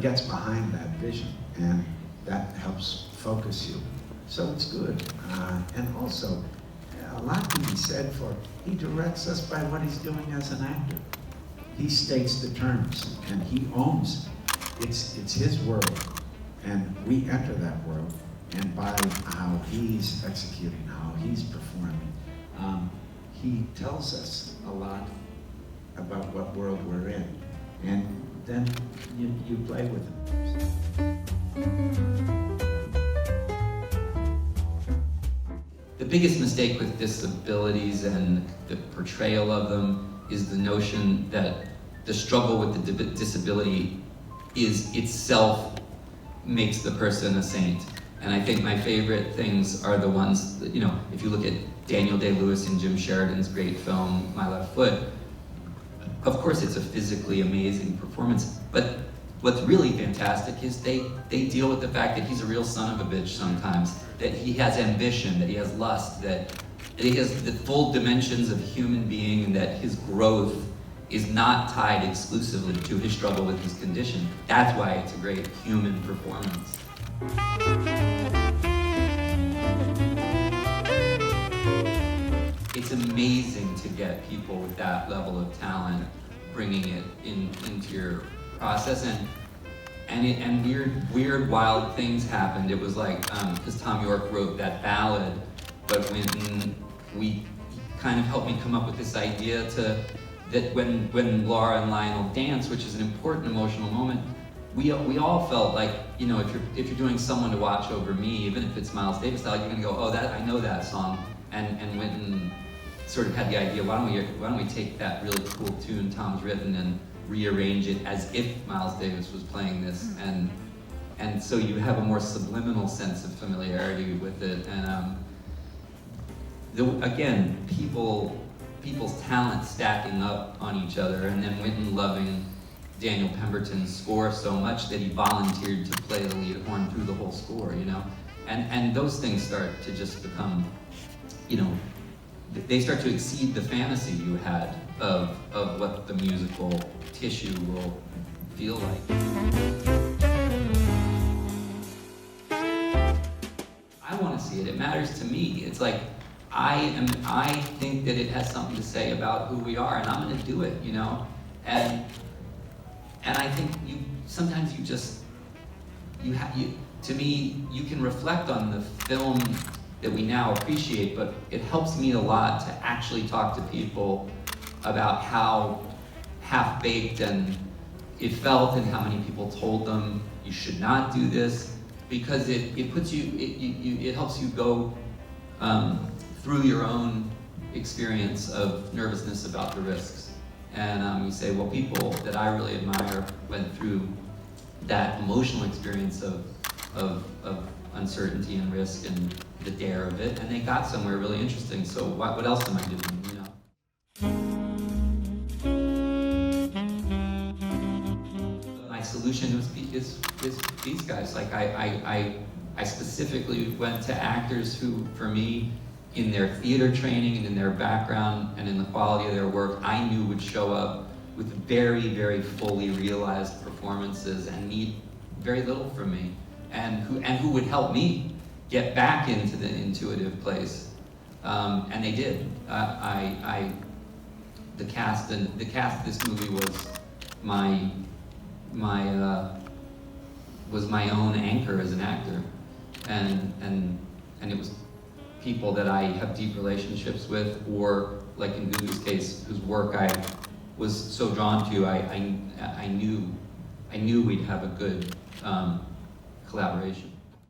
gets behind that vision, and that helps focus you. So it's good. And also, a lot can be said for, he directs us by what he's doing as an actor. He states the terms, and he owns it. It's his world, and we enter that world, and by how he's executing, how he's performing, he tells us a lot about what world we're in, and then you play with him. The biggest mistake with disabilities and the portrayal of them is the notion that the struggle with the disability is itself makes the person a saint. And I think my favorite things are the ones that, if you look at Daniel Day-Lewis and Jim Sheridan's great film, My Left Foot, of course it's a physically amazing performance, but what's really fantastic is they deal with the fact that he's a real son of a bitch sometimes, that he has ambition, that he has lust, that he has the full dimensions of a human being, and that his growth is not tied exclusively to his struggle with his condition. That's why it's a great human performance. It's amazing to get people with that level of talent bringing it into your process, and weird, wild things happened. It was like, because Tom York wrote that ballad, but when we kind of helped me come up with this idea that when Laura and Lionel dance, which is an important emotional moment, we all felt like, if you're doing Someone to Watch Over Me, even if it's Miles Davis style, you're gonna go, oh, I know that song, and went and sort of had the idea, why don't we take that really cool tune Tom's written and rearrange it as if Miles Davis was playing this, and so you have a more subliminal sense of familiarity with it, and again, people's talent stacking up on each other, and then Wynton loving Daniel Pemberton's score so much that he volunteered to play the lead horn through the whole score, and those things start to just become, they start to exceed the fantasy you had of what the musical tissue will feel like. I want to see it. It matters to me. It's like, I think that it has something to say about who we are, and I'm going to do it, and I think sometimes to me, you can reflect on the film that we now appreciate, but it helps me a lot to actually talk to people about how half-baked and it felt, and how many people told them you should not do this, because it puts you, it helps you go through your own experience of nervousness about the risks. And you say, well, people that I really admire went through that emotional experience of uncertainty and risk and the dare of it, and they got somewhere really interesting. So what else am I doing, My solution is these guys. Like I specifically went to actors who, for me, in their theater training and in their background and in the quality of their work, I knew would show up with very, very fully realized performances and need very little from me, and who would help me get back into the intuitive place, and they did. The cast of this movie was my own anchor as an actor, and it was people that I have deep relationships with, or like in Gugu's case, whose work I was so drawn to. I knew we'd have a good collaboration.